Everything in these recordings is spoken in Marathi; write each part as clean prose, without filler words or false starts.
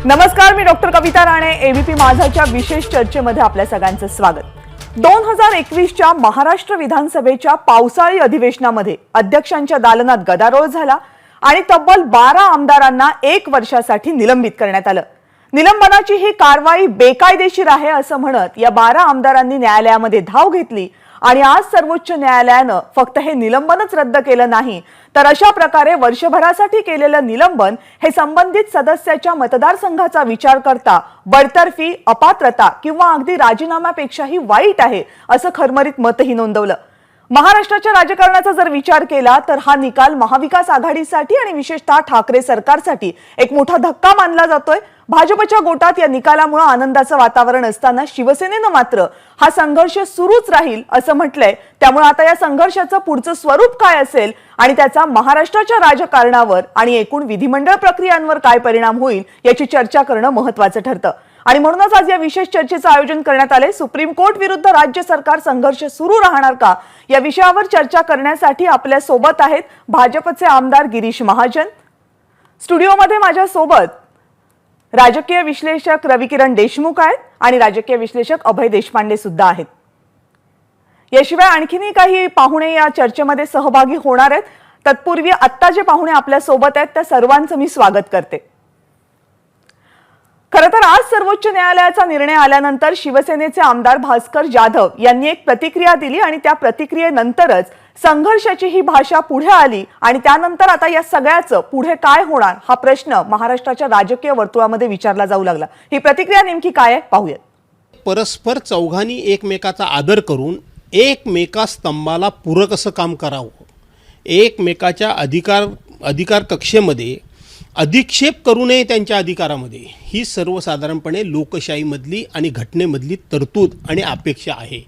नमस्कार, मी डॉक्टर कविता राणे. एबीपी माझाच्या विशेष चर्चेमध्ये आपल्या सगळ्यांचं स्वागत. 2021च्या महाराष्ट्र विधानसभेच्या पावसाळी अधिवेशनामध्ये अध्यक्षांच्या दालनात गदारोळ झाला आणि तब्बल 12 आमदारांना 1 वर्षासाठी निलंबित करण्यात आलं. निलंबनाची ही कारवाई बेकायदेशीर आहे असं म्हणत या 12 आमदारांनी न्यायालयामध्ये धाव घेतली आणि आज सर्वोच्च न्यायालयानं फक्त हे निलंबनच रद्द केलं नाही, तर अशा प्रकारे वर्षभरासाठी केलेलं निलंबन हे संबंधित सदस्याच्या मतदारसंघाचा विचार करता बडतर्फी, अपात्रता किंवा अगदी राजीनाम्यापेक्षाही वाईट आहे असं खरमरीत मतही नोंदवलं. महाराष्ट्राच्या राजकारणाचा जर विचार केला तर हा निकाल महाविकास आघाडीसाठी आणि विशेषतः ठाकरे सरकारसाठी एक मोठा धक्का मानला जातोय. भाजपच्या गोटात या निकालामुळे आनंदाचं वातावरण असताना शिवसेनेनं मात्र हा संघर्ष सुरूच राहील असं म्हटलंय. त्यामुळे आता या संघर्षाचं पुढचं स्वरूप काय असेल आणि त्याचा महाराष्ट्राच्या राजकारणावर आणि एकूण विधिमंडळ प्रक्रियांवर काय परिणाम होईल याची चर्चा करणं महत्त्वाचं ठरतं. आणि म्हणूनच आज या विशेष चर्चेचं आयोजन करण्यात आले. सुप्रीम कोर्ट विरुद्ध राज्य सरकार संघर्ष सुरू राहणार का या विषयावर चर्चा करण्यासाठी आपल्या सोबत आहेत भाजपचे आमदार गिरीश महाजन. स्टुडिओमध्ये माझ्या सोबत राजकीय विश्लेषक रविकिरण देशमुख आहेत आणि राजकीय विश्लेषक अभय देशपांडे सुद्धा आहेत. याशिवाय आणखीनही काही पाहुणे या चर्चेमध्ये सहभागी होणार आहेत. तत्पूर्वी आत्ता जे पाहुणे आपल्या सोबत आहेत त्या सर्वांचं मी स्वागत करते. खरं तर आज सर्वोच्च न्यायालयाचा निर्णय आल्यानंतर शिवसेनेचे आमदार भास्कर जाधव यांनी एक प्रतिक्रिया दिली आणि त्या प्रतिक्रियेनंतरच संघर्षाची ही भाषा पुढे आली आणि त्यानंतर आता या सगळ्याचं पुढे काय होणार हा प्रश्न महाराष्ट्राच्या राजकीय वर्तुळामध्ये विचारला जाऊ लागला. ही प्रतिक्रिया नेमकी काय आहे पाहूयात. परस्पर चौघांनी एकमेकाचा आदर करून एकमेका स्तंभाला पूरक असं काम करावं, एकमेकाच्या अधिकार कक्षेमध्ये अधिक्षेप करू नये त्यांच्या अधिकारामध्ये, ही सर्वसाधारणपणे लोकशाहीमधली आणि घटनेमधली तरतूद आणि अपेक्षा आहे.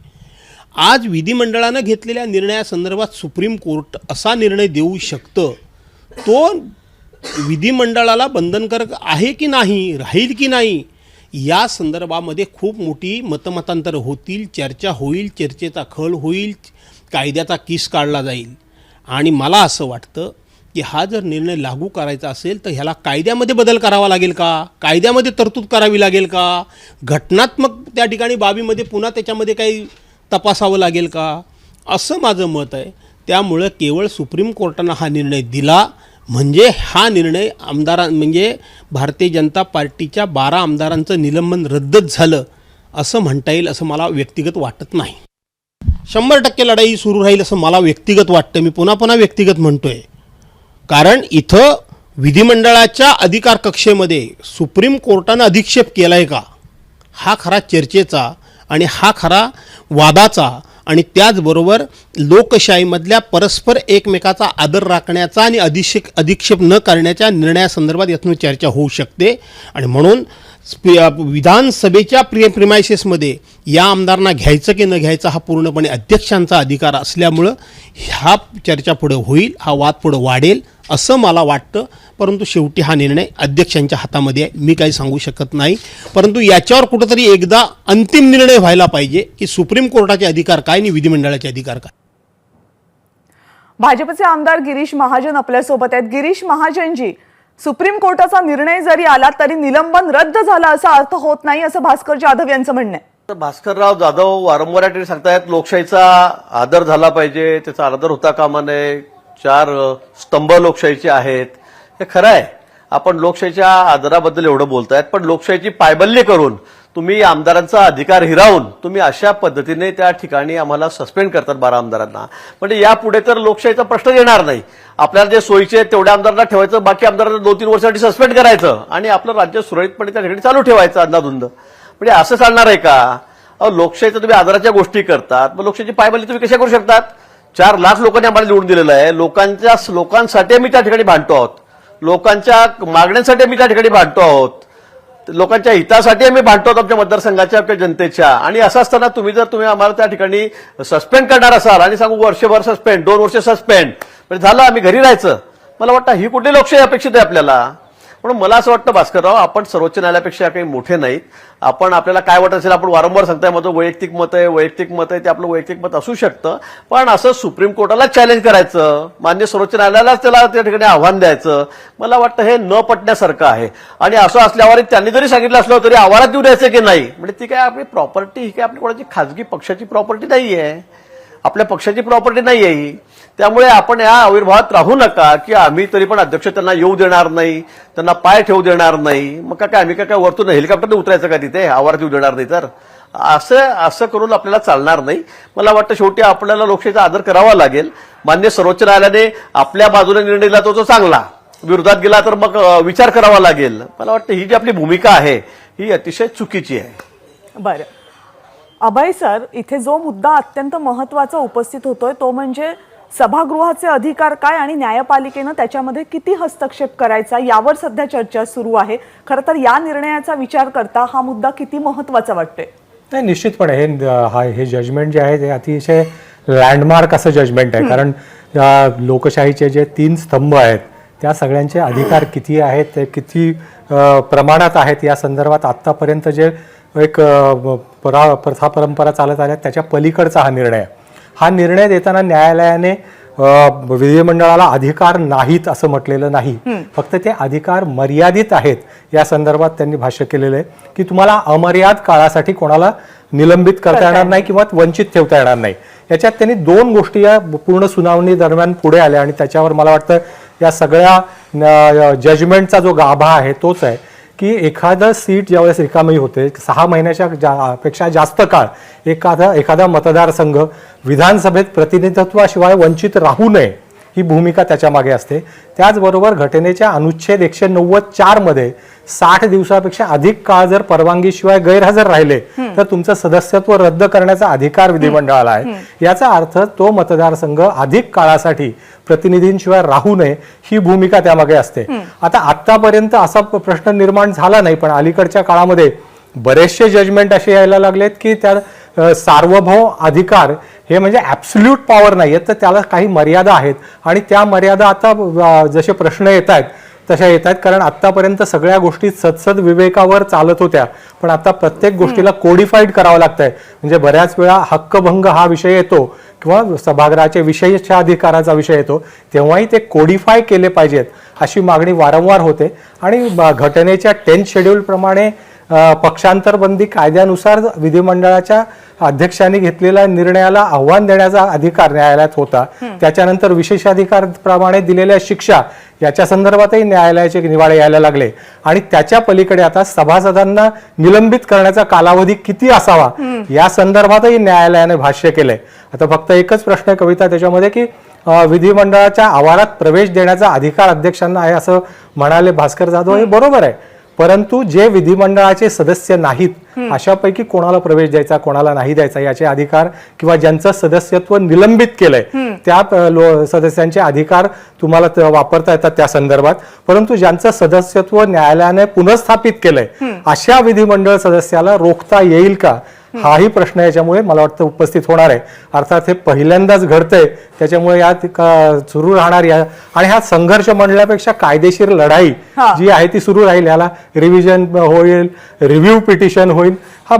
आज विधिमंडळानं घेतलेल्या निर्णयासंदर्भात सुप्रीम कोर्ट असा निर्णय देऊ शकतं, तो विधिमंडळाला बंधनकारक आहे की नाही, राहील की नाही, या संदर्भामध्ये खूप मोठी मतमतांतरं होतील, चर्चा होईल, चर्चेचा खळ होईल, कायद्याचा किस काढला जाईल. आणि मला असं वाटतं की हा जर निर्णय लागू करायचा असेल तर ह्याला कायद्यामध्ये बदल करावा लागेल का, कायद्यामध्ये तरतूद करावी लागेल का, घटनात्मक त्या ठिकाणी बाबीमध्ये पुन्हा त्याच्यामध्ये काही तपासावं लागेल का, असं माझं मत आहे. त्यामुळं केवळ सुप्रीम कोर्टानं हा निर्णय दिला म्हणजे हा निर्णय म्हणजे भारतीय जनता पार्टीच्या 12 आमदारांचं निलंबन रद्दच झालं असं म्हणता येईल असं मला व्यक्तिगत वाटत नाही. 100% लढाई सुरू राहील असं मला व्यक्तिगत वाटतं. मी पुन्हा व्यक्तिगत म्हणतोय, कारण इथं विधिमंडळाच्या अधिकार कक्षेमध्ये सुप्रीम कोर्टानं अधिक्षेप केला आहे का, हा खरा चर्चेचा आणि हा खरा वादाचा आणि त्याचबरोबर लोकशाहीमधल्या परस्पर एकमेकाचा आदर राखण्याचा आणि अधिक्षेप न करण्याच्या निर्णयासंदर्भात यातून चर्चा होऊ शकते. आणि म्हणून विधानसभेच्या प्रिमायसेसमध्ये या आमदारांना घ्यायचं की न घ्यायचं हा पूर्णपणे अध्यक्षांचा अधिकार असल्यामुळं ह्या चर्चा पुढे होईल, हा वाद पुढे वाढेल असं मला वाटतं. परंतु शेवटी हा निर्णय अध्यक्षांच्या हातामध्ये आहे, मी काही सांगू शकत नाही. परंतु याच्यावर कुठंतरी एकदा अंतिम निर्णय व्हायला पाहिजे की सुप्रीम कोर्टाचे अधिकार काय आणि विधिमंडळाचे अधिकार काय. भाजपचे आमदार गिरीश महाजन आपल्यासोबत आहेत. गिरीश महाजनजी, सुप्रीम कोर्टाचा निर्णय जरी आला तरी निलंबन रद्द झाला असा अर्थ होत नाही असं भास्कर जाधव यांचं म्हणणं आहे. भास्करराव जाधव वारंवार या सांगतायत लोकशाहीचा आदर झाला पाहिजे, त्याचा आदर होता कामा नये, 4 स्तंभ लोकशाहीचे आहेत. हे खरं आहे, आपण लोकशाहीच्या आदराबद्दल एवढं बोलतायत, पण लोकशाहीची पायबल्ली करून तुम्ही आमदारांचा अधिकार हिरावून तुम्ही अशा पद्धतीने त्या ठिकाणी आम्हाला सस्पेंड करतात 12 आमदारांना. म्हणजे यापुढे तर लोकशाहीचा प्रश्न येणार नाही. आपल्याला जे सोयीचे आहेत तेवढ्या आमदारांना ठेवायचं, बाकी आमदारांना 2-3 वर्षासाठी सस्पेंड करायचं आणि आपलं राज्य सुरळीतपणे त्या ठिकाणी चालू ठेवायचं अंदाधुंद. म्हणजे असं चालणार आहे का? लोकशाहीचा तुम्ही आदराच्या गोष्टी करतात, मग लोकशाहीची पायबल्ली तुम्ही कशा करू शकतात? 4 लाख लोकांनी आम्हाला निवडून दिलेलं आहे. लोकांसाठी आम्ही त्या ठिकाणी भांडतो आहोत, लोकांच्या मागण्यांसाठी आम्ही त्या ठिकाणी भांडतो आहोत, लोकांच्या हितासाठी आम्ही भांडतो आहोत, आमच्या मतदारसंघाच्या, आपल्या जनतेच्या. आणि असं असताना तुम्ही आम्हाला त्या ठिकाणी सस्पेंड करणार असाल आणि सांगू वर्षभर सस्पेंड, 2 वर्ष सस्पेंड, म्हणजे झालं आम्ही घरी राहायचं. मला वाटतं ही कुठली लोकशाही अपेक्षित आहे आपल्याला? म्हणून मला असं वाटतं भास्करराव, आपण सर्वोच्च न्यायालयापेक्षा काही मोठे नाहीत. आपण आपल्याला काय वाटत असेल, आपण वारंवार सांगताय माझं वैयक्तिक मत आहे, ते आपलं वैयक्तिक मत असू शकतं, पण असं सुप्रीम कोर्टाला चॅलेंज करायचं, मान्य सर्वोच्च न्यायालयालाच त्याला त्या ठिकाणी आव्हान द्यायचं, मला वाटतं हे न पटण्यासारखं आहे. आणि असं असल्यावर त्यांनी जरी सांगितलं असलं तरी आवारात देऊ द्यायचं की नाही, म्हणजे ती काय आपली प्रॉपर्टी, ही काय आपली कोणाची खाजगी पक्षाची प्रॉपर्टी नाहीये, आपल्या पक्षाची प्रॉपर्टी नाही आहे ही. त्यामुळे आपण या आविर्भावात राहू नका की आम्ही तरी पण अध्यक्ष त्यांना येऊ देणार नाही, त्यांना पाय ठेवू देणार नाही, मग काय आम्ही काय वरतून हेलिकॉप्टरने उतरायचं का तिथे, आवारात येऊ देणार नाही तर असं करून आपल्याला चालणार नाही. मला वाटतं शेवटी आपल्याला लोकशाहीचा आदर करावा लागेल. मान्य सर्वोच्च न्यायालयाने आपल्या बाजूने निर्णय दिला तो चांगला, विरोधात गेला तर मग विचार करावा लागेल. मला वाटतं ही जी आपली भूमिका आहे ही अतिशय चुकीची आहे. बरं अभय सर, इथे जो मुद्दा अत्यंत महत्त्वाचा उपस्थित होतोय तो म्हणजे सभागृहाचे अधिकार काय आणि न्यायपालिकेनं त्याच्यामध्ये किती हस्तक्षेप करायचा यावर सध्या चर्चा सुरू आहे. खरं तर या निर्णयाचा विचार करता हा मुद्दा किती महत्त्वाचा वाटतोय? नाही, निश्चितपणे हे जजमेंट जे आहे ते अतिशय लँडमार्क असं जजमेंट आहे. कारण लोकशाहीचे जे 3 स्तंभ आहेत त्या सगळ्यांचे अधिकार किती आहेत, ते किती प्रमाणात आहेत या संदर्भात आत्तापर्यंत जे एक प्रथा परंपरा चालत आल्या त्याच्या पलीकडचा हा निर्णय आहे. हा निर्णय देताना न्यायालयाने विधिमंडळाला अधिकार नाहीत असं म्हटलेलं नाही, फक्त ते अधिकार मर्यादित आहेत या संदर्भात त्यांनी भाष्य केलेलं आहे की तुम्हाला अमर्याद काळासाठी कोणाला निलंबित करता येणार नाही किंवा वंचित ठेवता येणार नाही. याच्यात त्यांनी 2 गोष्टी या पूर्ण सुनावणी दरम्यान पुढे आल्या आणि त्याच्यावर मला वाटतं या सगळ्या जजमेंटचा जो गाभा आहे तोच आहे की एखादं सीट ज्यावेळेस रिकामी होते 6 महिन्याच्या पेक्षा जास्त काळ एखादा मतदारसंघ विधानसभेत प्रतिनिधित्वाशिवाय वंचित राहू नये ही भूमिका त्याच्या मागे असते. त्याचबरोबर घटनेच्या अनुच्छेद 194 मध्ये 60 दिवसापेक्षा अधिक काळ जर परवानगीशिवाय गैरहजर राहिले तर तुमचं सदस्यत्व रद्द करण्याचा अधिकार विधिमंडळाला आहे. याचा अर्थ तो मतदारसंघ अधिक काळासाठी प्रतिनिधींशिवाय राहू नये ही भूमिका त्यामागे असते. आता आतापर्यंत असा प्रश्न निर्माण झाला नाही, पण अलीकडच्या काळामध्ये बरेचसे जजमेंट असे यायला लागलेत की त्या सार्वभौम अधिकार हे म्हणजे ॲब्सोल्यूट पॉवर नाही आहेत, तर त्याला काही मर्यादा आहेत आणि त्या मर्यादा आता जसे प्रश्न येत आहेत तशा येत आहेत. कारण आत्तापर्यंत सगळ्या गोष्टी सदसद विवेकावर चालत होत्या, पण आता प्रत्येक गोष्टीला कोडिफाईड करावं लागतंय. म्हणजे बऱ्याच वेळा हक्कभंग हा विषय येतो किंवा सभागृहाच्या विषयीच्या अधिकाराचा विषय येतो तेव्हाही ते कोडिफाय केले पाहिजेत अशी मागणी वारंवार होते. आणि घटनेच्या 10th शेड्यूल प्रमाणे पक्षांतरबंदी कायद्यानुसार विधिमंडळाच्या अध्यक्षांनी घेतलेल्या निर्णयाला आव्हान देण्याचा अधिकार न्यायालयात होता. त्याच्यानंतर विशेषाधिकार प्रमाणे दिलेल्या शिक्षा याच्या संदर्भातही न्यायालयाचे निवाडे यायला लागले आणि त्याच्या पलीकडे आता सभासदांना निलंबित करण्याचा कालावधी किती असावा या संदर्भातही न्यायालयाने भाष्य केलंय. आता फक्त एकच प्रश्न आहे कविता त्याच्यामध्ये की विधिमंडळाच्या आवारात प्रवेश देण्याचा अधिकार अध्यक्षांना आहे असं म्हणाले भास्कर जाधव. हे बरोबर आहे, परंतु जे विधिमंडळाचे सदस्य नाहीत अशापैकी कोणाला प्रवेश द्यायचा कोणाला नाही द्यायचा याचे अधिकार किंवा ज्यांचं सदस्यत्व निलंबित केलंय त्या सदस्यांचे अधिकार तुम्हाला वापरता येतात त्या संदर्भात. परंतु ज्यांचं सदस्यत्व न्यायालयाने पुनर्स्थापित केलंय अशा विधिमंडळ सदस्याला रोखता येईल का हाही प्रश्न याच्यामुळे मला वाटतं उपस्थित होणार आहे. अर्थात हे पहिल्यांदाच घडतंय त्याच्यामुळे यात सुरू राहणार आणि हा संघर्ष म्हणण्यापेक्षा कायदेशीर लढाई जी आहे ती सुरू राहील. याला रिव्हिजन होईल, रिव्ह्यू पिटिशन होईल,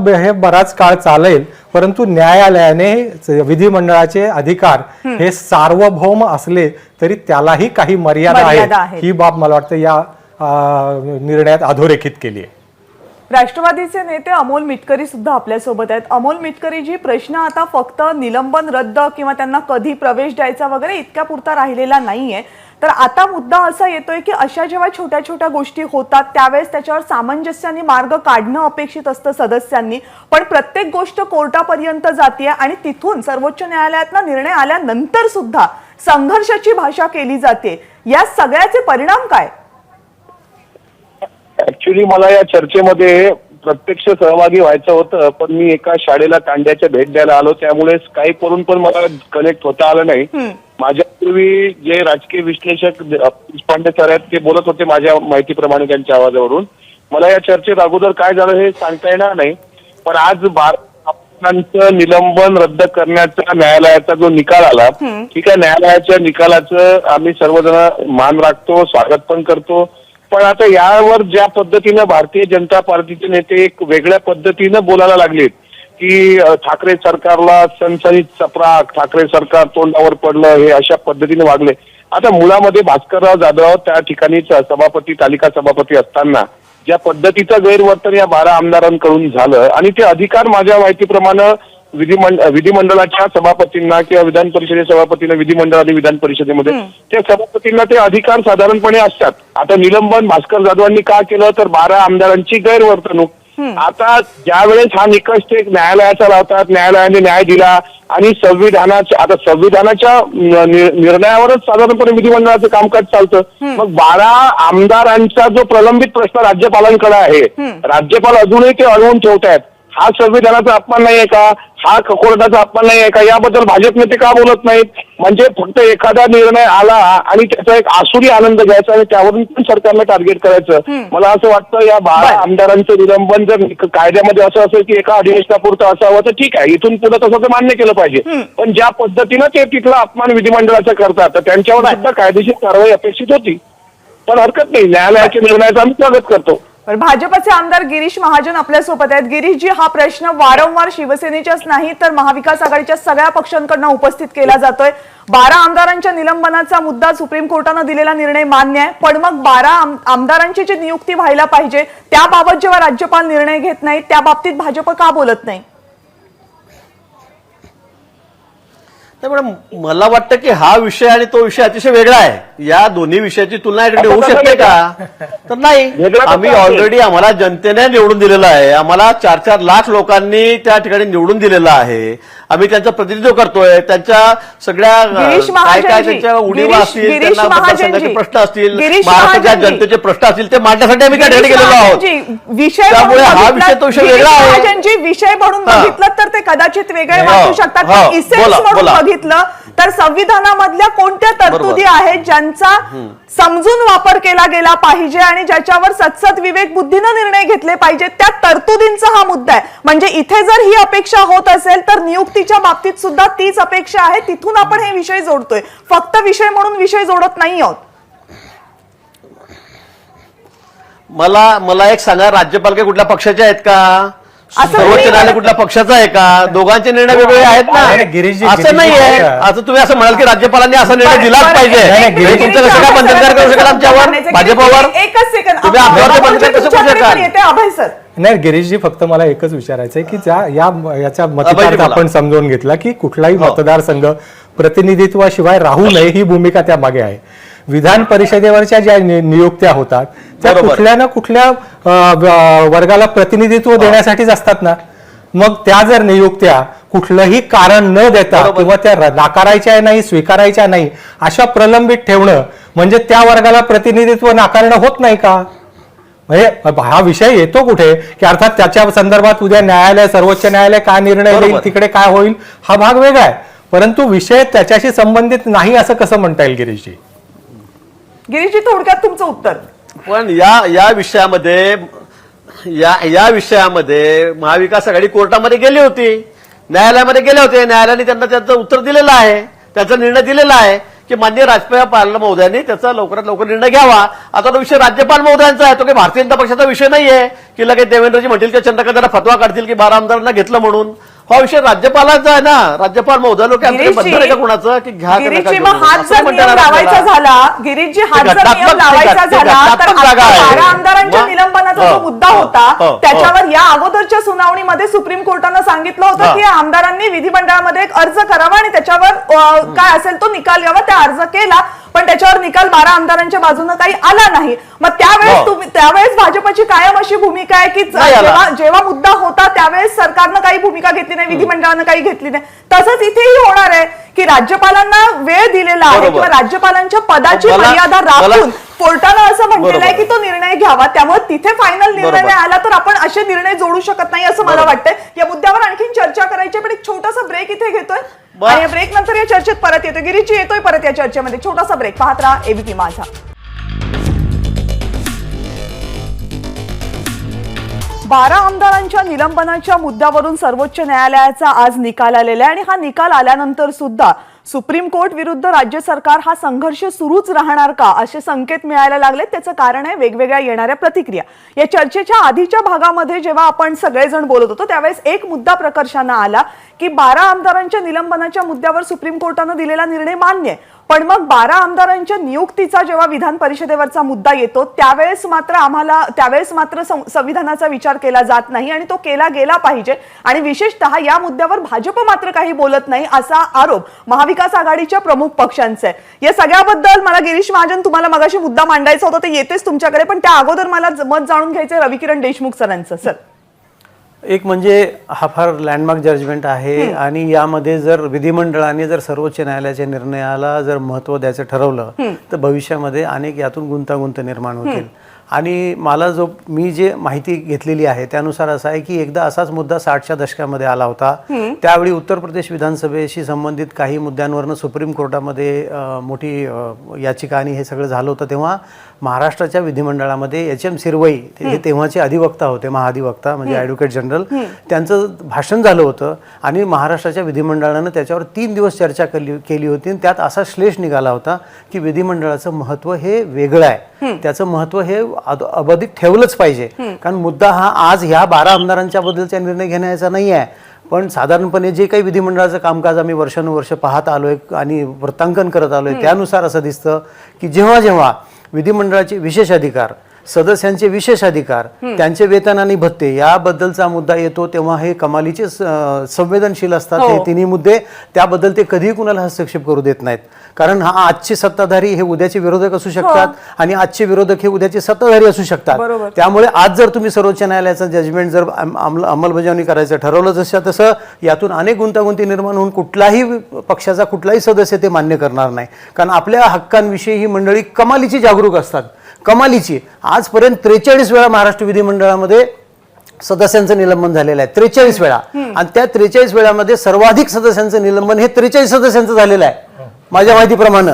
हे बराच काळ चालेल. परंतु न्यायालयाने विधिमंडळाचे अधिकार हे सार्वभौम असले तरी त्यालाही काही मर्यादा आहे ही बाब मला वाटतं या निर्णयात अधोरेखित केली आहे. राष्ट्रवादीचे नेते अमोल मिटकरी सुद्धा आपल्यासोबत आहेत. अमोल मिटकरी जी प्रश्न आता फक्त निलंबन रद्द किंवा त्यांना कधी प्रवेश द्यायचा वगैरे इतक्या पुरता राहिलेला नाहीये, तर आता मुद्दा असा येतोय की अशा जेव्हा छोट्या छोट्या गोष्टी होतात त्यावेळेस त्याच्यावर सामंजस्याने मार्ग काढणं अपेक्षित असतं सदस्यांनी, पण प्रत्येक गोष्ट कोर्टापर्यंत जाते आणि तिथून सर्वोच्च न्यायालयातला निर्णय आल्यानंतर सुद्धा संघर्षाची भाषा केली जाते. या सगळ्याचे परिणाम काय? ऍक्च्युली मला या चर्चेमध्ये प्रत्यक्ष सहभागी व्हायचं होतं, पण मी एका शाळेला कांड्याच्या भेट द्यायला आलो त्यामुळे स्काईप वरून पण मला कनेक्ट होता आलं नाही. माझ्यापूर्वी जे राजकीय विश्लेषक पांडे सर आहेत ते बोलत होते माझ्या माहितीप्रमाणे त्यांच्या आवाजावरून. मला या चर्चेत अगोदर काय झालं हे सांगता येणार नाही, पण आज भारताचं निलंबन रद्द करण्याचा न्यायालयाचा जो निकाल आला, ठीक आहे, न्यायालयाच्या निकालाचं आम्ही सर्वजण मान राखतो, स्वागत पण करतो. पण आता यावर ज्या पद्धतीनं भारतीय जनता पार्टीचे नेते एक वेगळ्या पद्धतीनं बोलायला लागलेत की ठाकरे सरकारला सणसणीत चपराक, ठाकरे सरकार तोंडावर पडलं, हे अशा पद्धतीने वागले. आता मुळामध्ये भास्करराव जाधव त्या ठिकाणी सभापती, तालिका सभापती असताना ज्या पद्धतीचं गैरवर्तन या 12 आमदारांकडून झालं आणि ते अधिकार माझ्या माहितीप्रमाणे विधिमंडळाच्या सभापतींना किंवा विधान परिषदेच्या सभापतींना विधिमंडळ आणि विधान परिषदेमध्ये त्या सभापतींना ते अधिकार साधारणपणे असतात. आता निलंबन भास्कर जाधवांनी का केलं तर 12 आमदारांची गैरवर्तणूक. आता ज्या वेळेस हा निकष ते न्यायालयाचा लावतात, न्यायालयाने न्याय दिला आणि संविधानाच्या निर्णयावरच साधारणपणे विधिमंडळाचं कामकाज चालतं. मग 12 आमदारांचा जो प्रलंबित प्रश्न राज्यपालांकडे आहे, राज्यपाल अजूनही ते अडवून ठेवतायत. हा संविधानाचा अपमान नाहीये का, हा कोर्टाचा अपमान नाहीये का, याबद्दल भाजप नेते का बोलत नाहीत? म्हणजे फक्त एखादा निर्णय आला आणि त्याचा एक आसुरी आनंद घ्यायचा आणि त्यावरून पण सरकारला टार्गेट करायचं. मला असं वाटतं या 12 आमदारांचं निलंबन जर कायद्यामध्ये असं असेल की एका अधिवेशनापुरतं असावं तर ठीक आहे, इथून पुढे तसं ते मान्य केलं पाहिजे. पण ज्या पद्धतीनं ते तिथला अपमान विधिमंडळाचा करतात तर त्यांच्यावर सुद्धा कायदेशीर कारवाई अपेक्षित होती. पण हरकत नाही, न्यायालयाच्या निर्णयाचं आम्ही स्वागत करतो. पण भाजपचे आमदार गिरीश महाजन आपल्या सोबत आहेत. गिरीशजी, हा प्रश्न वारंवार शिवसेनेच्याच नाही तर महाविकास आघाडीच्या सगळ्या पक्षांकडून उपस्थित केला जातोय. 12 आमदारांच्या निलंबनाचा मुद्दा सुप्रीम कोर्टानं दिलेला निर्णय मान्य आहे, पण मग 12 आमदारांची जी नियुक्ती व्हायला पाहिजे त्याबाबत जेव्हा राज्यपाल निर्णय घेत नाही त्या बाबतीत भाजप का बोलत नाही? त्यामुळे मला वाटतं की हा विषय आणि तो विषय अतिशय वेगळा आहे. या दोन्ही विषयाची तुलना होऊ शकते का? तर नाही. आम्ही ऑलरेडी, आम्हाला जनतेने निवडून दिलेलं आहे. आम्हाला 4-4 लाख लोकांनी त्या ठिकाणी निवडून दिलेलं आहे. आम्ही त्यांचं प्रतिनिधित्व करतोय. त्यांच्या सगळ्या काय काय त्यांच्या उणीवा असतील, त्यांना मतदारसंघाचे प्रश्न असतील, महाराष्ट्राच्या जनतेचे प्रश्न असतील ते मांडण्यासाठी आम्ही त्या ठिकाणी गेलेलो आहोत. त्यामुळे हा विषय तो विषय वेगळा आहे. विषय म्हणून बघितलं तर ते कदाचित वेगळे वाटू शकतात, पण इसेन्स म्हणून बघितलं तर संविधानामधल्या कोणत्या तरतुदी आहेत ज्यांचा समजून वापर केला गेला पाहिजे आणि ज्याच्यावर सत्सद विवेक बुद्धीनं निर्णय घेतले पाहिजे, त्या तरतुदींचा हा मुद्दा आहे. म्हणजे इथे जर ही अपेक्षा होत असेल तर नियुक्तीच्या बाबतीत सुद्धा तीच अपेक्षा आहे. तिथून आपण हे विषय जोडतोय, फक्त विषय म्हणून विषय जोडत नाही आहोत. मला एक सांगा, राज्यपाल काही कुठल्या पक्षाचे आहेत का? सर्वोच्च न्यायालय कुठल्या पक्षाचा आहे का? दोघांचे निर्णय वेगळे आहेत ना. असं नाही आहे. असं तुम्ही असं म्हणाल की राज्यपालांनी असा निर्णय दिलाच पाहिजे, तुमचं कसं काय बंधनकार करू शकाल आमच्यावर, भाजपवर? एकच सेकंद, तुम्ही आमच्यावर बंधनकार कसं करू शकाल? अभय सर, नाही गिरीशजी, फक्त मला एकच विचारायचं आहे की याच्या मतदार आपण समजून घेतला की कुठलाही मतदारसंघ प्रतिनिधित्वाशिवाय राहू नये ही भूमिका त्या मागे आहे. विधान परिषदेवरच्या ज्या नियुक्त्या होतात त्या कुठल्या ना कुठल्या वर्गाला प्रतिनिधित्व देण्यासाठीच असतात ना. मग त्या जर नियुक्त्या कुठलंही कारण न देता किंवा त्या नाकारायच्या नाही, स्वीकारायच्या नाही, अशा प्रलंबित ठेवणं म्हणजे त्या वर्गाला प्रतिनिधित्व नाकारणं होत नाही का? म्हणजे हा विषय येतो कुठे की अर्थात त्याच्या संदर्भात उद्या न्यायालय, सर्वोच्च न्यायालय काय निर्णय देईल, तिकडे काय होईल हा भाग वेगळा आहे, परंतु विषय त्याच्याशी संबंधित नाही असं कसं म्हणता येईल? गिरीशजी, थोडक्यात तुमचं उत्तर. पण या विषयामध्ये महाविकास आघाडी कोर्टामध्ये गेली होती, न्यायालयामध्ये गेले होते. न्यायालयाने त्यांना त्याचं उत्तर दिलेलं आहे, त्याचा निर्णय दिलेला आहे की माननीय राज्यपाल महोदयांनी त्याचा लवकरात लवकर निर्णय घ्यावा. आता तो विषय राज्यपाल महोदयांचा आहे, तो काही भारतीय जनता पक्षाचा विषय नाहीये की लगेच देवेंद्रजी म्हणतील की चंद्रकांत फतवा काढतील की 12 आमदारांना घेतलं म्हणून. हा विषय राज्यपालांचा आहे ना. राज्यपाल महोदय लोक बंधन आहे का कुणाचं की घ्या? गिरीशजी, हात जर नियम लावायचा झाला, गिरीशजी हात जर नियम लावायचा झाला तर 12 आमदारांच्या निलंबनाचा जो मुद्दा होता त्याच्यावर या अगोदरच्या सुनावणीमध्ये सुप्रीम कोर्टानं सांगितलं होतं की आमदारांनी विधिमंडळामध्ये एक अर्ज करावा आणि त्याच्यावर काय असेल तो निकाल घ्यावा. त्या अर्ज केला पण त्याच्यावर निकाल 12 आमदारांच्या बाजूने काही आला नाही. मग त्यावेळेस भाजपची कायम अशी भूमिका आहे की जेव्हा मुद्दा होता त्यावेळेस सरकारनं काही भूमिका घेतली नाही, विधिमंडळानं काही घेतली नाही. तसंच इथेही होणार आहे की राज्यपालांना वेळ दिलेला आहे किंवा राज्यपालांच्या पदाची मर्यादा राखून कोर्टानं असं म्हटलेलं आहे की तो निर्णय घ्यावा. त्यामुळे तिथे फायनल निर्णय नाही आला तर आपण असे निर्णय जोडू शकत नाही असं मला वाटतंय. या मुद्द्यावर आणखीन चर्चा करायची, पण एक छोटासा ब्रेक इथे घेतोय आणि ब्रेक नंतर या चर्चेत परत येतोय. गिरीशजी येतोय परत या चर्चेमध्ये. छोटासा ब्रेक, पाहत राहा एबीपी माझा. 12 आमदारांच्या निलंबनाच्या मुद्द्यावरून सर्वोच्च न्यायालयाचा आज निकाल आलेला आहे आणि हा निकाल आल्यानंतर सुद्धा सुप्रीम कोर्ट विरुद्ध राज्य सरकार हा संघर्ष सुरूच राहणार का असे संकेत मिळायला लागले. त्याचं कारण आहे वेगवेगळ्या येणाऱ्या प्रतिक्रिया. या चर्चेच्या आधीच्या भागामध्ये जेव्हा आपण सगळेजण बोलत होतो त्यावेळेस एक मुद्दा प्रकर्षानं आला की 12 आमदारांच्या निलंबनाच्या मुद्द्यावर सुप्रीम कोर्टानं दिलेला निर्णय मान्य आहे, पण मग 12 आमदारांच्या नियुक्तीचा जेव्हा विधान परिषदेवरचा मुद्दा येतो त्यावेळेस मात्र संविधानाचा विचार केला जात नाही आणि तो केला गेला पाहिजे. आणि विशेषतः या मुद्द्यावर भाजप मात्र काही बोलत नाही असा आरोप महाविकास आघाडीच्या प्रमुख पक्षांचा आहे. या सगळ्याबद्दल मला गिरीश महाजन तुम्हाला मगाशी मुद्दा मांडायचा होता ते येतेच तुमच्याकडे, पण त्या अगोदर मला मत जाणून घ्यायचंय रविकिरण देशमुख सरांचं. सर, एक म्हणजे हा फार लँडमार्क जजमेंट आहे आणि यामध्ये जर विधिमंडळाने जर सर्वोच्च न्यायालयाच्या निर्णयाला जर महत्त्व द्यायचं ठरवलं तर भविष्यामध्ये अनेक यातून गुंतागुंत निर्माण होतील. आणि मला मी जे माहिती घेतलेली आहे त्यानुसार असं आहे की एकदा असाच मुद्दा 60च्या दशकामध्ये आला होता. त्यावेळी उत्तर प्रदेश विधानसभेशी संबंधित काही मुद्द्यांवरनं सुप्रीम कोर्टामध्ये मोठी याचिका आणि हे सगळं झालं होतं. तेव्हा महाराष्ट्राच्या विधिमंडळामध्ये HM सिरवई हे तेव्हाचे अधिवक्ता होते, महाधिवक्ता म्हणजे ॲडव्होकेट जनरल, त्यांचं भाषण झालं होतं आणि महाराष्ट्राच्या विधिमंडळानं त्याच्यावर 3 दिवस चर्चा केली होती. त्यात असा श्लेष निघाला होता की विधिमंडळाचं महत्त्व हे वेगळं आहे, त्याचं महत्त्व हे अबाधित ठेवलंच पाहिजे. कारण मुद्दा हा आज ह्या 12 आमदारांच्या बद्दलचा निर्णय घेण्याचा नाही आहे, पण साधारणपणे जे काही विधिमंडळाचं कामकाज आम्ही वर्षानुवर्ष पाहत आलोय आणि वृत्तांकन करत आलोय त्यानुसार असं दिसतं की जेव्हा जेव्हा विधिमंडळाचे विशेष अधिकार, सदस्यांचे विशेष अधिकार, त्यांचे वेतन आणि भत्ते याबद्दलचा मुद्दा येतो तेव्हा हे कमालीचे संवेदनशील असतात. हे तिन्ही मुद्दे त्याबद्दल ते कधीही कुणाला हस्तक्षेप करू देत नाहीत. कारण हा आजचे सत्ताधारी हे उद्याचे विरोधक असू शकतात आणि आजचे विरोधक हे उद्याचे सत्ताधारी असू शकतात. त्यामुळे आज जर तुम्ही सर्वोच्च न्यायालयाचं जजमेंट जर अंमलबजावणी करायचं ठरवलं तसं यातून अनेक गुंतागुंती निर्माण होऊन कुठलाही पक्षाचा कुठलाही सदस्य ते मान्य करणार नाही. कारण आपल्या हक्कांविषयी ही मंडळी कमालीची जागरूक असतात, कमालीची. आजपर्यंत 43 वेळा महाराष्ट्र विधिमंडळामध्ये सदस्यांचं निलंबन झालेलं आहे, 43 वेळा. आणि त्या 43 वेळामध्ये सर्वाधिक सदस्यांचं निलंबन हे 43 सदस्यांचं झालेलं आहे माझ्या माहितीप्रमाणे.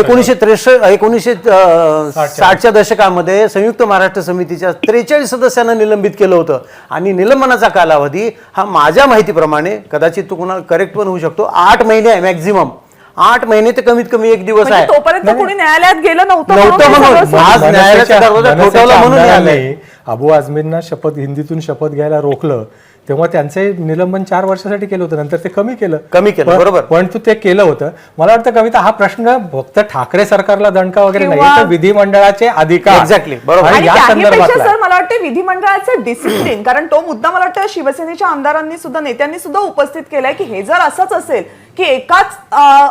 1960च्या दशकामध्ये संयुक्त महाराष्ट्र समितीच्या 43 सदस्यांना निलंबित केलं होतं आणि निलंबनाचा कालावधी हा माझ्या माहितीप्रमाणे, कदाचित तो कोणाला करेक्ट पण होऊ शकतो, 8 महिने आहे मॅक्झिमम. 8 महिने ते कमीत कमी 1 दिवस आहे. तोपर्यंत कोणी न्यायालयात गेलं नव्हतं म्हणून आज न्यायालयाचा दरवाजा ठोठावला म्हणून न्यायालय अबू आझमींना हिंदीतून शपथ घ्यायला रोखलं तेव्हा त्यांचे निलंबन 4 वर्षासाठी केलं होतं, नंतर ते कमी केलं. बरोबर. पण ते केलं होतं. मला वाटतं कविता हा प्रश्न फक्त ठाकरे सरकारला दणका वगैरे नाही, तर विधिमंडळाचे अधिकार. एक्झॅक्टली बरोबर. आणि सर मला वाटतं विधिमंडळाचं डिसिप्लिन, कारण तो मुद्दा मला वाटतं शिवसेनेच्या आमदारांनी सुद्धा, नेत्यांनी सुद्धा उपस्थित केलाय की हे जर असंच असेल की एकाच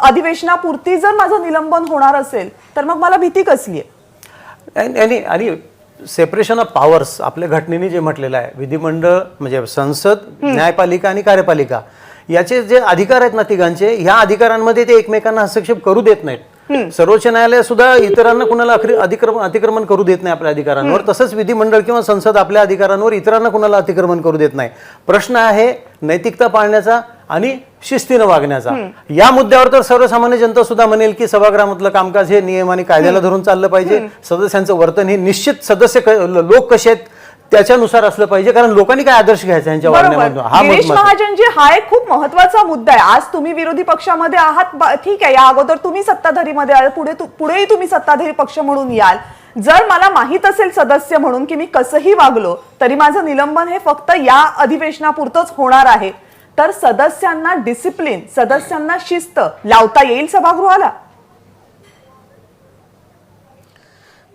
अधिवेशनापुरती जर माझं निलंबन होणार असेल तर मग मला भीती कसली आहे. आणि सेपरेशन ऑफ पॉवर्स आपल्या घटनेने जे म्हटलेलं आहे, विधिमंडळ म्हणजे संसद, न्यायपालिका आणि कार्यपालिका याचे जे अधिकार आहेत ना तिघांचे, ह्या अधिकारांमध्ये ते एकमेकांना हस्तक्षेप करू देत नाहीत. सर्वोच्च न्यायालय सुद्धा इतरांना कुणाला अतिक्रमण करू देत नाही आपल्या अधिकारांवर. तसंच विधिमंडळ किंवा संसद आपल्या अधिकारांवर इतरांना कुणाला अतिक्रमण करू देत नाही. प्रश्न आहे नैतिकता पाळण्याचा आणि शिस्तीनं वागण्याचा. या मुद्द्यावर तर सर्वसामान्य जनता सुद्धा म्हणेल की सभागृहामधलं कामकाज हे नियम आणि कायद्याला धरून चाललं पाहिजे. सदस्यांचं वर्तन हे निश्चित लोक कसे आहेत त्याच्यानुसार असलं पाहिजे, कारण लोकांनी काय आदर्श घ्यायचा यांच्या वागण्यामधून. गिरीश महाजनजी, हा एक खूप महत्वाचा मुद्दा आहे. आज तुम्ही विरोधी पक्षामध्ये आहात, ठीक आहे, या अगोदर तुम्ही सत्ताधारीमध्ये आहात, पुढेही तुम्ही सत्ताधारी पक्ष म्हणून याल. जर मला माहित असेल सदस्य म्हणून की मी कसंही वागलो तरी माझं निलंबन हे फक्त या अधिवेशनापुरतंच होणार आहे, तर सदस्यांना डिसिप्लिन, सदस्यांना शिस्त लावता येईल सभागृहाला?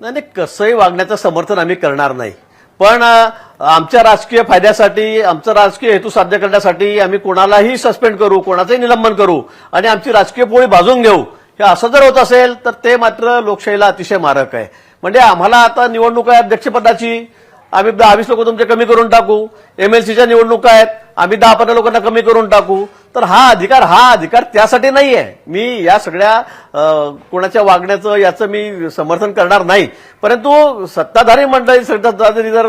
नाही, कसंही वागण्याचं समर्थन आम्ही करणार नाही, पण आमच्या राजकीय फायद्यासाठी, आमचा राजकीय हेतू साध्य करण्यासाठी आम्ही कोणालाही सस्पेंड करू, कोणाचंही निलंबन करू आणि आमची राजकीय पोळी भाजून घेऊ, हे असं जर होत असेल तर ते मात्र लोकशाहीला अतिशय मारक आहे. म्हणजे आम्हाला आता निवडणूक आहे अध्यक्षपदाची, आम्ही 10-20 लोक तुमचे कमी करून टाकू. MLCच्या निवडणुका आहेत, आम्ही 10-15 लोकांना कमी करून टाकू. तर हा अधिकार त्यासाठी नाहीये. मी या सगळ्या कोणाच्या वागण्याचं याचं मी समर्थन करणार नाही. परंतु सत्ताधारी मंडळी, सत्ताधारी जर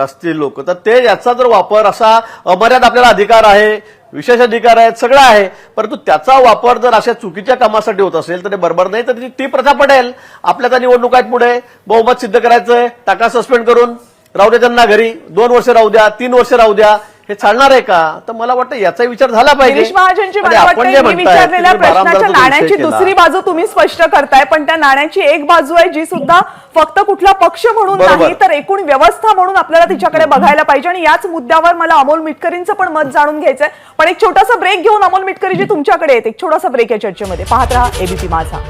असतील लोक तर ते याचा जर वापर असा अमर्याद, आपल्याला अधिकार आहे, विशेष अधिकार आहेत, सगळं आहे, परंतु त्याचा वापर जर अशा चुकीच्या कामासाठी होत असेल तर ते बरोबर नाही. तर ती प्रथा पडेल. आपल्या त्या निवडणुका आहेत, पुढे बहुमत सिद्ध करायचंय, टाका सस्पेंड करून राहू द्या त्यांना घरी, 2 वर्ष राहू द्या, 3 वर्ष राहू द्या. हे चालणार आहे का? तर मला वाटतं याचा विचार झाला पाहिजे. गिरीश महाजनची आणि मला आपण वाटतं जे मी म्हणताय, विचारलेल्या तुम्ही 12 प्रश्नाच्या आमदाराचा नाण्याची विषय केला. दुसरी बाजू तुम्ही स्पष्ट करताय, पण त्या नाण्याची एक बाजू आहे जी सुद्धा फक्त कुठला पक्ष म्हणून बरोबर. नाही तर एकूण व्यवस्था म्हणून आपल्याला तिच्याकडे बघायला पाहिजे. आणि याच मुद्द्यावर मला अमोल मिटकरींचं पण मत जाणून घ्यायचंय. पण एक छोटासा ब्रेक घेऊन अमोल मिटकरी जी तुमच्याकडे येते, एक छोटासा ब्रेक या चर्चेमध्ये. पाहत रहा एबीपी माझा.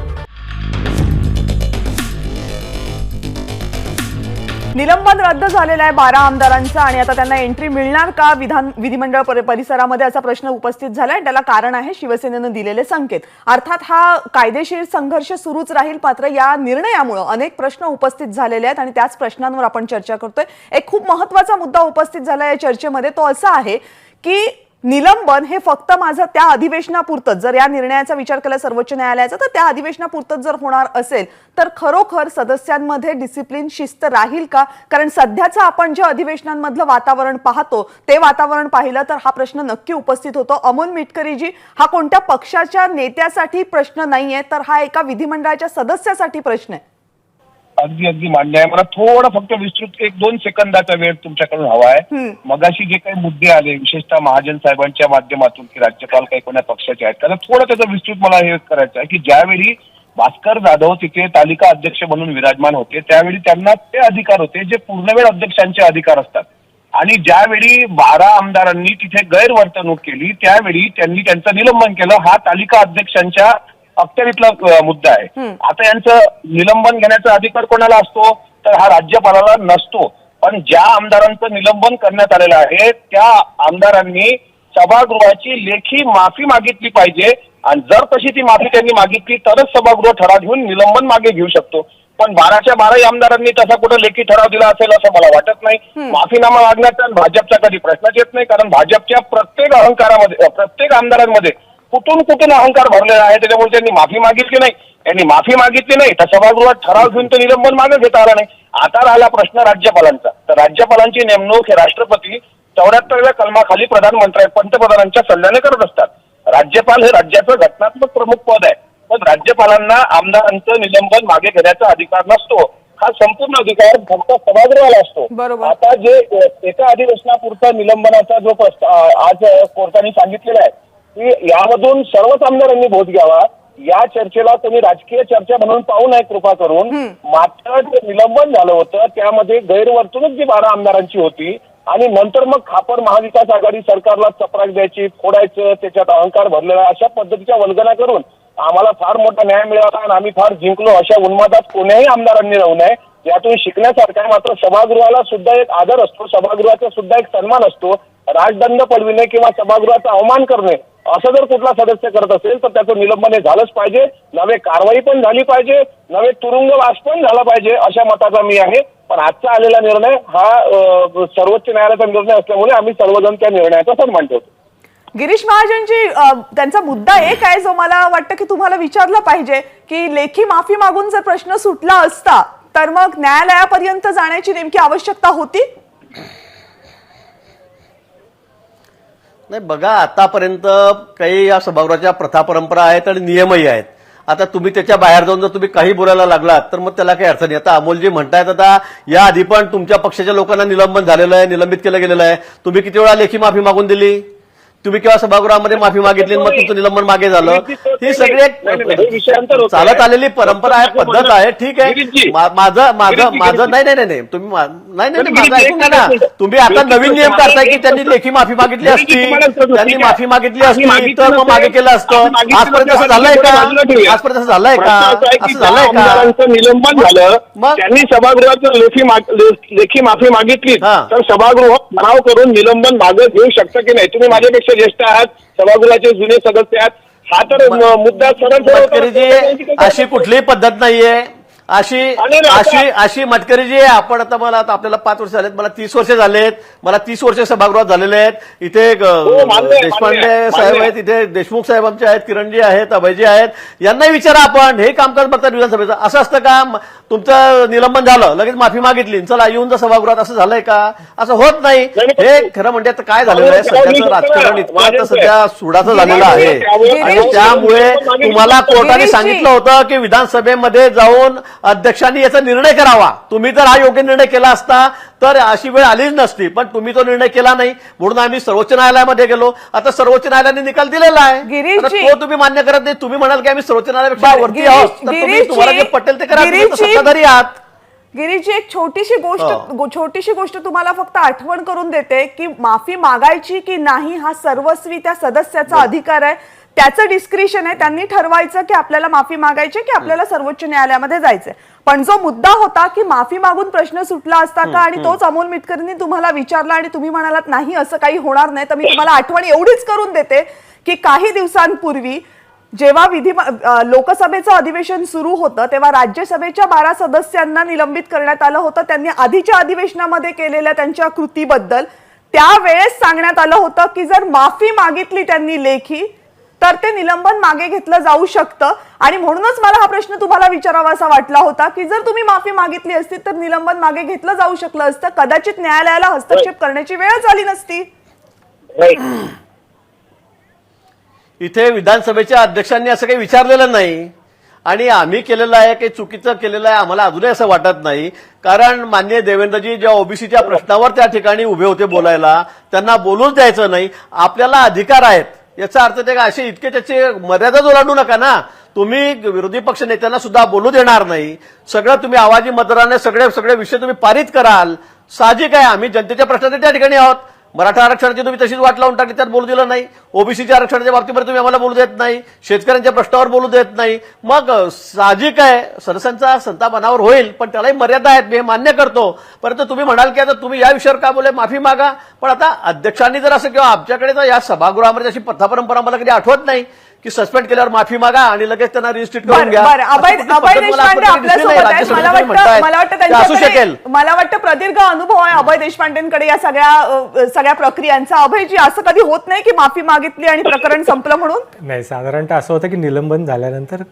निलंबन रद्द झालेलं आहे 12 आमदारांचं आणि आता त्यांना एंट्री मिळणार का विधिमंडळ परिसरामध्ये असा प्रश्न उपस्थित झालाय. त्याला कारण आहे शिवसेनेनं दिलेले संकेत. अर्थात हा कायदेशीर संघर्ष सुरूच राहील, मात्र या निर्णयामुळे अनेक प्रश्न उपस्थित झालेले आहेत आणि त्याच प्रश्नांवर आपण चर्चा करतोय. एक खूप महत्त्वाचा मुद्दा उपस्थित झाला या चर्चेमध्ये, तो असा आहे की निलंबन हे फक्त माझं त्या अधिवेशनापुरतंच, जर या निर्णयाचा विचार केला सर्वोच्च न्यायालयाचा, तर त्या अधिवेशनापुरतंच जर होणार असेल तर खरोखर सदस्यांमध्ये डिसिप्लिन शिस्त राहील का? कारण सध्याचं आपण जे अधिवेशनांमधलं वातावरण पाहतो ते वातावरण पाहिलं तर हा प्रश्न नक्की उपस्थित होतो. अमोल मिटकरीजी, हा कोणत्या पक्षाच्या नेत्यासाठी प्रश्न नाहीये, तर हा एका विधिमंडळाच्या सदस्यासाठी प्रश्न आहे. अगदी अगदी मान्य आहे. मला थोडं फक्त विस्तृत 1-2 सेकंदाचा वेळ तुमच्याकडून हवा आहे. मगाशी जे काही मुद्दे आले विशेषतः महाजन साहेबांच्या माध्यमातून की राज्यपाल काही कोणत्या पक्षाचे आहेत, त्याला थोडं त्याचं विस्तृत मला हे करायचं आहे की ज्यावेळी भास्कर जाधव तिथे तालिका अध्यक्ष म्हणून विराजमान होते त्यावेळी त्यांना ते अधिकार होते जे पूर्णवेळ अध्यक्षांचे अधिकार असतात. आणि ज्यावेळी 12 आमदारांनी तिथे गैरवर्तणूक केली त्यावेळी त्यांनी त्यांचं निलंबन केलं. हा तालिका अध्यक्षांच्या अखत्यारीतला मुद्दा आहे. आता यांचं निलंबन घेण्याचा अधिकार कोणाला असतो, तर हा राज्यपालाला नसतो. पण ज्या आमदारांचं निलंबन करण्यात आलेलं आहे त्या आमदारांनी सभागृहाची लेखी माफी मागितली पाहिजे आणि जर तशी ती माफी त्यांनी मागितली तरच सभागृह ठराव घेऊन निलंबन मागे घेऊ शकतो. पण 12च्या 12 आमदारांनी तसा कुठं लेखी ठराव दिला असेल असं मला वाटत नाही. माफीनामा मागण्याचा भाजपचा कधी प्रश्नच येत नाही, कारण भाजपच्या प्रत्येक अहंकारामध्ये प्रत्येक आमदारांमध्ये कुठून कुठून अहंकार भरलेला आहे. त्याच्यामुळे त्यांनी माफी मागितली नाही. यांनी माफी मागितली नाही तर सभागृहात ठराव घेऊन तर निलंबन मागे घेता आला नाही. आता राहिला प्रश्न राज्यपालांचा. तर राज्यपालांची नेमणूक हे राष्ट्रपती 74व्या कलमाखाली पंतप्रधानांच्या सल्ल्याने करत असतात. राज्यपाल हे राज्याचं घटनात्मक प्रमुख पद आहे, पण राज्यपालांना आमदारांचं निलंबन मागे घेण्याचा अधिकार नसतो. हा संपूर्ण अधिकार फक्त सभागृहाला असतो. बरोबर. आता जे एका अधिवेशनापुरता निलंबनाचा जो आज कोर्टाने सांगितलेला आहे की यामधून सर्वच आमदारांनी बोध घ्यावा. या चर्चेला तुम्ही राजकीय चर्चा म्हणून पाहू नये कृपा करून. मात्र जे निलंबन झालं होतं त्यामध्ये गैरवर्तणूक जी 12 आमदारांची होती आणि नंतर मग खापर महाविकास आघाडी सरकारला चपराक द्यायची, फोडायचं, त्याच्यात अहंकार भरलेला, अशा पद्धतीच्या वल्गना करून आम्हाला फार मोठा न्याय मिळाला आणि आम्ही फार जिंकलो अशा उन्मादात कोण्याही आमदारांनी राहू नये. यातून शिकण्यासारखं आहे. मात्र सभागृहाला सुद्धा एक आदर असतो, सभागृहाचा सुद्धा एक सन्मान असतो. राजदंड पडविणे किंवा सभागृहाचा अवमान करणे असं जर कुठला सदस्य करत असेल तर त्याचं निलंबन हे झालंच पाहिजे. नवे कारवाई पण झाली पाहिजे, नवे तुरुंगवास पण झाला पाहिजे अशा मताचा मी आहे. पण आजचा आलेला निर्णय हा सर्वोच्च न्यायालयाचा निर्णय असल्यामुळे आम्ही सर्वजण त्या निर्णयाचा सन्मान ठेवतो. गिरीश महाजनजी, त्यांचा मुद्दा एक आहे जो मला वाटतं की तुम्हाला विचारला पाहिजे की लेखी माफी मागून जर प्रश्न सुटला असता तर मग न्यायालयापर्यंत जाण्याची नेमकी आवश्यकता होती? नाही बघा, आतापर्यंत काही या सभागृहाच्या प्रथा परंपरा आहेत आणि नियमही आहेत. आता तुम्ही त्याच्या बाहेर जाऊन जर तुम्ही काही बोलायला लागलात तर मग त्याला काही अर्थ नाही. आता अमोलजी म्हणतायत आता या आधी पण तुमच्या पक्षाच्या लोकांना निलंबन झालेलं आहे, निलंबित केलं गेलेलं आहे. तुम्ही किती वेळा लेखी माफी मागून दिली? तुम्ही केव्हा सभागृहामध्ये माफी मागितली मग तुमचं निलंबन मागे झालं? ही सगळी चालत आलेली परंपरा आहे, पद्धत आहे. ठीक आहे. माझं नाही तुम्ही माझं ऐकून घ्या ना. तुम्ही आता नवीन नियम काढताय की त्यांनी लेखी माफी मागितली असती, त्यांनी माफी मागितली असती तर मग मागे केलं असतं. आजपर्यंत असं झालंय का? आजपर्यंत असं झालंय का? असं झालंय का? निलंबन झालं मग त्यांनी सभागृहात लेखी माफी मागितली तर सभागृह ठराव करून निलंबन मागे घेऊ शकतं की नाही? तुम्ही माझ्यापेक्षा ज्येष्ठ आहात, सभागृहाचे जुने सदस्य आहात. हा तर मुद्दा सरळ अशी कुठलीही पद्धत नाहीये. अशी मटकरीजी आपण आता मला आता आपल्याला 5 वर्ष झालेत, मला 30 वर्ष झालेत. मला 30 वर्ष सभागृहात झालेले आहेत. इथे देशपांडे साहेब आहेत, इथे देशमुख साहेब आमचे आहेत, किरणजी आहेत, अभयजी आहेत. यांनाही विचारा आपण, हे कामकाज बघतात विधानसभेचं. असं असतं का तुमचं निलंबन झालं लगेच माफी मागितली चला येऊन जा सभागृहात? असं झालंय का? असं होत नाही. हे खरं म्हणजे आता काय झालेलं आहे, सध्याचं राजकारण इतकं आता सध्या सुडाचं झालेलं आहे आणि त्यामुळे तुम्हाला कोर्टाने सांगितलं होतं की विधानसभेमध्ये जाऊन अध्यक्षांनी याचा निर्णय करावा. तुम्ही जर हा योग्य निर्णय केला असता तर अशी वेळ आलीच नसती. पण तुम्ही तो निर्णय केला नाही म्हणून आम्ही सर्वोच्च न्यायालयामध्ये गेलो. आता सर्वोच्च न्यायालयाने निकाल दिलेला आहे. गिरीशजी. आता तो तुम्ही मान्य करत नाही. तुम्ही म्हणाल की आम्ही सर्वोच्च न्यायालयापेक्षा बरं, वरती आहोत, तर तुम्ही गिरीशजी, तुम्हाला जे पटेल ते करा. तुम्ही तर गिरीशजी. सत्ताधारी आहात. गिरीशजी, एक छोटीशी गोष्ट तुम्हाला फक्त आठवण करून देते की माफी मागायची की नाही हा सर्वस्वी त्या सदस्याचा अधिकार आहे, त्याचं डिस्क्रिशन आहे. त्यांनी ठरवायचं की आपल्याला माफी मागायची की आपल्याला सर्वोच्च न्यायालयामध्ये जायचंय. पण जो मुद्दा होता की माफी मागून प्रश्न सुटला असता का, आणि तोच अमोल मिटकरींनी तुम्हाला विचारला आणि तुम्ही म्हणालात नाही असं काही होणार नाही. तर मी तुम्हाला आठवण एवढीच करून देते की काही दिवसांपूर्वी जेव्हा लोकसभेचं अधिवेशन सुरू होतं तेव्हा राज्यसभेच्या 12 सदस्यांना निलंबित करण्यात आलं होतं. त्यांनी आधीच्या अधिवेशनामध्ये केलेल्या त्यांच्या कृतीबद्दल त्यावेळेस सांगण्यात आलं होतं की जर माफी मागितली त्यांनी लेखी तर ते निलंबन मागे घेतलं जाऊ शकतं. आणि म्हणूनच मला हा प्रश्न तुम्हाला विचारावा असा वाटला होता की जर तुम्ही माफी मागितली असती तर निलंबन मागे घेतलं जाऊ शकलं असतं, कदाचित न्यायालयाला हस्तक्षेप करण्याची वेळच आली नसती. इथे विधानसभेच्या अध्यक्षांनी असं काही विचारलेलं नाही आणि आम्ही केलेलं आहे काही चुकीचं केलेलं आहे आम्हाला अजूनही असं वाटत नाही. कारण माननीय देवेंद्रजी जेव्हा ओबीसीच्या प्रश्नावर त्या ठिकाणी उभे होते बोलायला, त्यांना बोलूच द्यायचं नाही. आपल्याला अधिकार आहेत याचा अर्थ ते असे इतके त्याचे मर्यादा ओलांडू नका ना. तुम्ही विरोधी पक्ष नेत्यांना सुद्धा बोलू देणार नाही. सगळं तुम्ही आवाजी मतदाराने सगळे विषय तुम्ही पारित कराल. साहजिक आहे, आम्ही जनतेच्या प्रश्नाचे त्या ठिकाणी आहोत. मराठा आरक्षणाची तुम्ही तशीच वाट लावून टाकली, त्यात बोलू दिलं नाही. ओबीसीच्या आरक्षणाच्या बाबतीमध्ये तुम्ही आम्हाला बोलू देत नाही. शेतकऱ्यांच्या प्रश्नावर बोलू देत नाही. मग साहजिक आहे सदस्यांचा संताप अनावर होईल, पण त्यालाही मर्यादा आहेत, मी हे मान्य करतो. परंतु तुम्ही म्हणाल की आता तुम्ही या विषयावर का बोले, माफी मागा. पण आता अध्यक्षांनी जर असं किंवा आमच्याकडे तर या सभागृहामध्ये अशी प्रथा-परंपरा मला कधी आठवत नाही की सस्पेंड केल्यावर माफी मागा आणि लगेच त्यांना रिस्ट्रिक्ट करून घ्या. अभय देशपांडे आपल्यासोबत आहेत. मला वाटतं प्रदीर्घ अनुभव आहे अभय देशपांडेंकडे या सगळ्या प्रक्रियांचा. अभयजी, असं कधी होत नाही की माफी मागितली आणि प्रकरण संपलं म्हणून? नाही, साधारणतः असं होतं की निलंबन झाल्यानंतर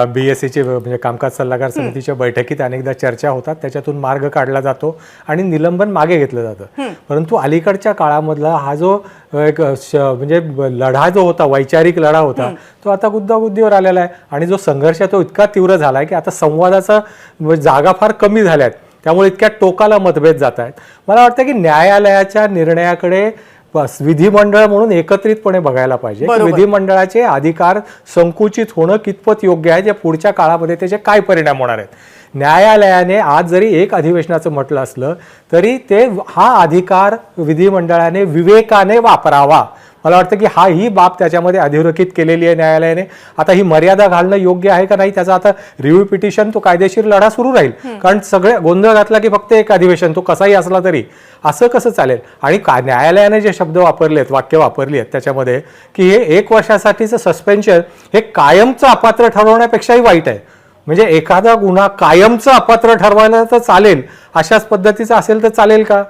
बीएससीचे म्हणजे कामकाज सल्लागार समितीच्या बैठकीत अनेकदा चर्चा होतात, त्याच्यातून मार्ग काढला जातो आणि निलंबन मागे घेतलं जातं. परंतु अलीकडच्या काळामधला हा जो एक म्हणजे लढा जो होता, वैचारिक लढा होता, तो आता गुद्दागुद्दीवर आलेला आहे आणि जो संघर्ष तो इतका तीव्र झाला आहे की आता संवादाचा जागा फार कमी झाल्यात, त्यामुळे इतक्या टोकाला मतभेद जात आहेत. मला वाटतं की न्यायालयाच्या निर्णयाकडे विधिमंडळ म्हणून एकत्रितपणे बघायला पाहिजे. विधिमंडळाचे अधिकार संकुचित होणं कितपत योग्य आहे, या पुढच्या काळामध्ये त्याचे काय परिणाम होणार आहेत. न्यायालयाने आज जरी एक अधिवेशनाचं म्हटलं असलं तरी ते हा अधिकार विधिमंडळाने विवेकाने वापरावा. मला वाटतं की ही बाब त्याच्यामध्ये अधोरेखित केलेली आहे न्यायालयाने. आता ही मर्यादा घालणं योग्य आहे का नाही त्याचा आता रिव्ह्यू पिटिशन, तो कायदेशीर लढा सुरू राहील. कारण सगळे गोंधळ घातला की फक्त एक अधिवेशन, तो कसाही असला तरी असं कसं चालेल. आणि न्यायालयाने जे शब्द वापरलेत, वाक्य वापरली आहेत त्याच्यामध्ये की हे 1 वर्षासाठीचं सस्पेन्शन हे कायमचं अपात्र ठरवण्यापेक्षाही वाईट आहे. म्हणजे एखादा गुन्हा कायमचं अपात्र ठरवायला तर चालेल, अशाच पद्धतीचा असेल तर चालेल का?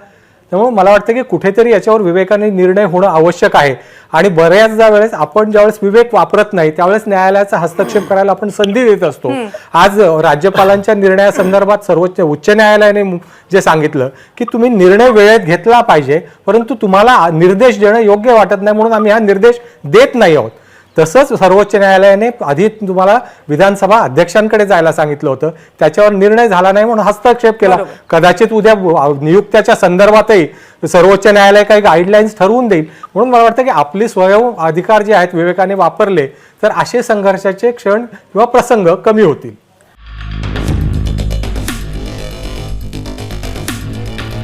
त्यामुळे मला वाटतं की कुठेतरी याच्यावर विवेकाने निर्णय होणं आवश्यक आहे. आणि बऱ्याचदा वेळेस आपण ज्यावेळेस विवेक वापरत नाही त्यावेळेस न्यायालयाचा हस्तक्षेप करायला आपण संधी देत असतो. आज राज्यपालांच्या निर्णयासंदर्भात उच्च न्यायालयाने जे सांगितलं की तुम्ही निर्णय वेळेत घेतला पाहिजे, परंतु तुम्हाला निर्देश देणं योग्य वाटत नाही म्हणून आम्ही हा निर्देश देत नाही आहोत. तसंच सर्वोच्च न्यायालयाने आधी तुम्हाला विधानसभा अध्यक्षांकडे जायला सांगितलं होतं, त्याच्यावर निर्णय झाला नाही म्हणून हस्तक्षेप केला. कदाचित उद्या नियुक्त्याच्या संदर्भातही सर्वोच्च न्यायालय काही गाईडलाईन्स ठरवून देईल. म्हणून मला वाटतं की आपली स्वयं अधिकार जे आहेत विवेकाने वापरले तर असे संघर्षाचे क्षण किंवा प्रसंग कमी होतील.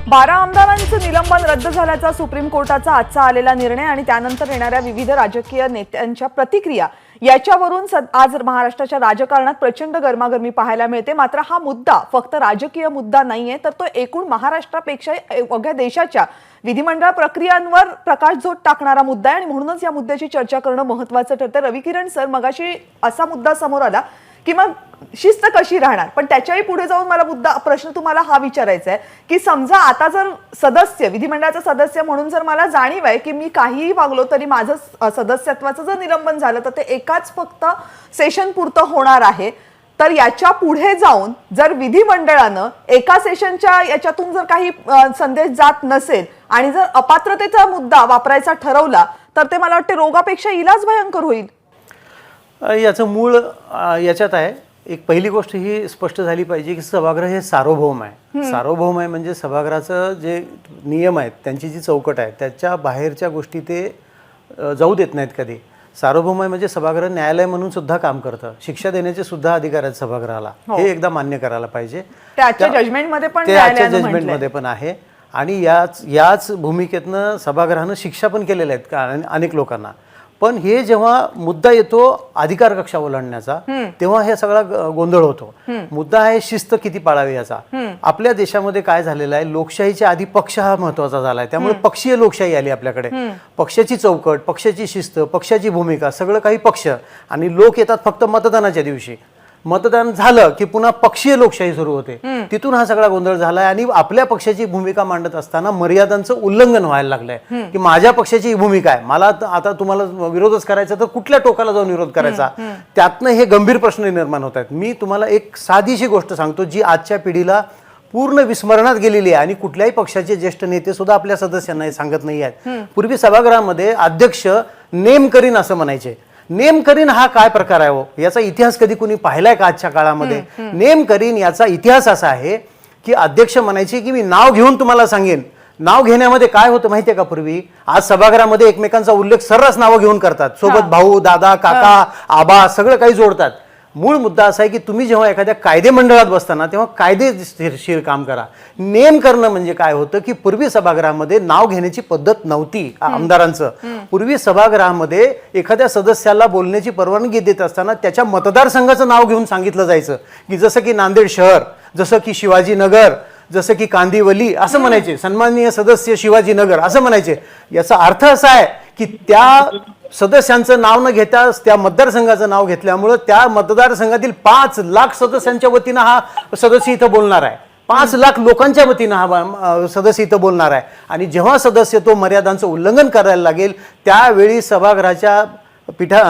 बारा आमदारांचं निलंबन रद्द झाल्याचा सुप्रीम कोर्टाचा आजचा आलेला निर्णय आणि त्यानंतर येणाऱ्या विविध राजकीय नेत्यांच्या प्रतिक्रिया याच्यावरून आज महाराष्ट्राच्या राजकारणात प्रचंड गरमागरमी पाहायला मिळते. मात्र हा मुद्दा फक्त राजकीय मुद्दा नाहीये, तर तो एकूण महाराष्ट्रापेक्षा अवघ्या देशाच्या विधिमंडळ प्रक्रियांवर प्रकाशझोत टाकणारा मुद्दा आहे आणि म्हणूनच या मुद्द्याची चर्चा करणं महत्त्वाचं ठरतं. रविकिरण सर, मगाशी असा मुद्दा समोर आला की मग शिस्त कशी राहणार, पण त्याच्याही पुढे जाऊन मला प्रश्न तुम्हाला हा विचारायचा आहे की समजा आता जर सदस्य, विधिमंडळाचा सदस्य म्हणून जर मला जाणीव आहे की मी काहीही वागलो तरी माझं सदस्यत्वाचं जर निलंबन झालं तर ते एकाच फक्त सेशन पुरतं होणार आहे, तर याच्या पुढे जाऊन जर विधिमंडळानं एका सेशनच्या याच्यातून जर काही संदेश जात नसेल आणि जर अपात्रतेचा मुद्दा वापरायचा ठरवला तर ते मला वाटते रोगापेक्षा इलाज भयंकर होईल. याचं मूळ याच्यात आहे एक पहिली गोष्ट ही स्पष्ट झाली पाहिजे की सभागृह हे सार्वभौम आहे. सार्वभौम आहे म्हणजे सभागृहाचं जे नियम आहेत, त्यांची जी चौकट आहे, त्याच्या बाहेरच्या गोष्टी ते जाऊ देत नाहीत कधी. सार्वभौम आहे म्हणजे सभागृह न्यायालय म्हणून सुद्धा काम करतं. शिक्षा देण्याचे सुद्धा अधिकार आहेत सभागृहाला. हे एकदा मान्य करायला पाहिजे. ते आजच्या जजमेंटमध्ये पण ते आजच्या न्यायालयानं जजमेंटमध्ये पण आहे. आणि याच भूमिकेतनं सभागृहानं शिक्षा पण केलेल्या आहेत का अनेक लोकांना. पण हे जेव्हा मुद्दा येतो अधिकार कक्षा ओलांडण्याचा, तेव्हा हे सगळा गोंधळ होतो. मुद्दा आहे शिस्त किती पाळावी याचा. आपल्या देशामध्ये काय झालेलं आहे, लोकशाहीच्या आधी पक्ष हा महत्वाचा झाला आहे. त्यामुळे पक्षीय लोकशाही आली आपल्याकडे. पक्षाची चौकट, पक्षाची शिस्त, पक्षाची भूमिका, सगळं काही पक्ष. आणि लोक येतात फक्त मतदानाच्या दिवशी. मतदान झालं की पुन्हा पक्षीय लोकशाही सुरू होते. तिथून हा सगळा गोंधळ झालाय. आणि आपल्या पक्षाची भूमिका मांडत असताना मर्यादांचं उल्लंघन व्हायला लागलंय की माझ्या पक्षाची ही भूमिका आहे, मला आता तुम्हाला विरोधच करायचा तर कुठल्या टोकाला जाऊन विरोध करायचा. त्यातनं हे गंभीर प्रश्न निर्माण होत आहेत. मी तुम्हाला एक साधीशी गोष्ट सांगतो जी आजच्या पिढीला पूर्ण विस्मरणात गेलेली आहे. आणि कुठल्याही पक्षाचे ज्येष्ठ नेते सुद्धा आपल्या सदस्यांना हे सांगत नाही आहेत. पूर्वी सभागृहामध्ये अध्यक्ष नेम करीन असं म्हणायचे. नेम करीन हा काय प्रकार आहे हो, याचा इतिहास कधी कुणी पाहिलाय का आजच्या काळामध्ये? नेम करीन याचा इतिहास असा आहे की अध्यक्ष म्हणायचे की मी नाव घेऊन तुम्हाला सांगेन. नाव घेण्यामध्ये काय होतं माहितीये का? पूर्वी आज सभागृहामध्ये एकमेकांचा उल्लेख सर्रास नावं घेऊन करतात. सोबत भाऊ, दादा, काका, आबा सगळं काही जोडतात. मूळ मुद्दा असा आहे की तुम्ही जेव्हा एखाद्या कायदे मंडळात बसताना तेव्हा कायदेशीर काम करा. नेम करणं म्हणजे काय होतं की पूर्वी सभागृहामध्ये नाव घेण्याची पद्धत नव्हती आमदारांचं. पूर्वी सभागृहामध्ये एखाद्या सदस्याला बोलण्याची परवानगी देत असताना त्याच्या मतदारसंघाचं नाव घेऊन सांगितलं जायचं की जसं की नांदेड शहर, जसं की शिवाजीनगर, जसं की कांदिवली असं म्हणायचे. सन्माननीय सदस्य शिवाजीनगर असं म्हणायचे. याचा अर्थ असा आहे की त्या सदस्यांचं नाव न घेता त्या मतदारसंघाचं नाव घेतल्यामुळं त्या मतदारसंघातील 5 लाख सदस्यांच्या वतीनं हा सदस्य इथं बोलणार आहे. 5 लाख लोकांच्या वतीनं हा सदस्य इथं बोलणार आहे. आणि जेव्हा सदस्य तो मर्यादांचं उल्लंघन करायला लागेल त्यावेळी सभागृहाच्या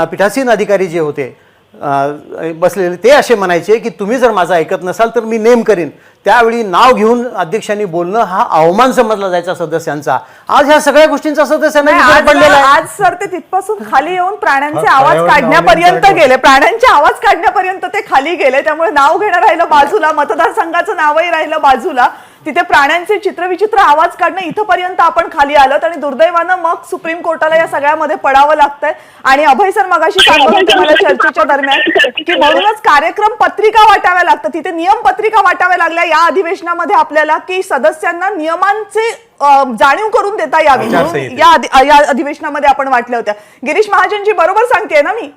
पीठासीन अधिकारी जे होते बसलेले ते असे म्हणायचे की तुम्ही जर माझं ऐकत नसाल तर मी नेम करीन. त्यावेळी नाव घेऊन अध्यक्षांनी बोलणं हा अवमान समजला जायचा सदस्यांचा. आज ह्या सगळ्या गोष्टींचा सदस्यांना विचार पडलेला आहे. आज सर ते तिथपासून खाली येऊन प्राण्यांचे आवाज काढण्यापर्यंत गेले. प्राण्यांचे आवाज काढण्यापर्यंत ते खाली गेले. त्यामुळे नाव घेणं राहिलं बाजूला, मतदारसंघाचं नावही राहिलं बाजूला. तिथे प्राण्यांचे चित्रविचित्र आवाज काढणं इथपर्यंत आपण खाली आलोत. आणि दुर्दैवानं मग सुप्रीम कोर्टाला या सगळ्यामध्ये पडावं लागतंय. आणि अभय सर मगाशी सांगत होते मला चर्चेच्या दरम्यान की म्हणूनच कार्यक्रम पत्रिका वाटाव्या लागतात. तिथे नियम पत्रिका वाटाव्या लागल्या या अधिवेशनामध्ये आपल्याला की सदस्यांना नियमांचे जाणीव करून देता यावी म्हणून या अधिवेशनामध्ये आपण वाटल्या होत्या. गिरीश महाजनजी बरोबर सांगतेय ना मी?